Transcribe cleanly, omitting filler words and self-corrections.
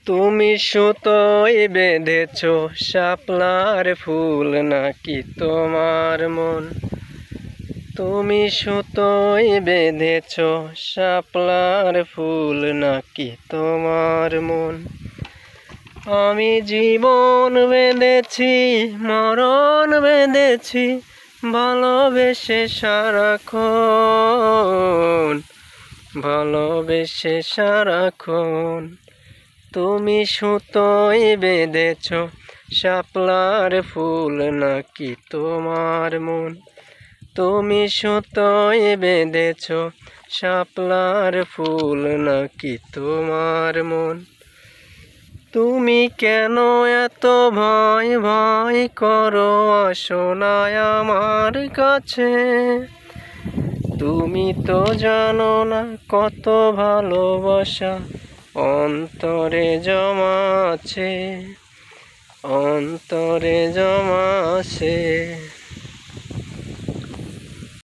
তুমি সুতোয় বেঁধেছ শাপলার ফুল নাকি তোমার মন? তুমি সুতোয় বেঁধেছ শাপলার ফুল নাকি তোমার মন? আমি জীবন বেঁধেছি, মরণ বেঁধেছি, ভালোবেসে সারাক্ষণ, ভালোবেসে সারাক্ষণ। তুমি সুতোয় বেঁধেছ শাপলার ফুল নাকি তোমার মন? তুমি সুতোয় বেঁধেছ শাপলার ফুল নাকি তোমার মন? তুমি কেন এত ভয় ভয় করো, আসো না আমার কাছে? তুমি তো জানো না কত ভালোবাসা অন্তরে জমা আছে, অন্তরে জমা আছে।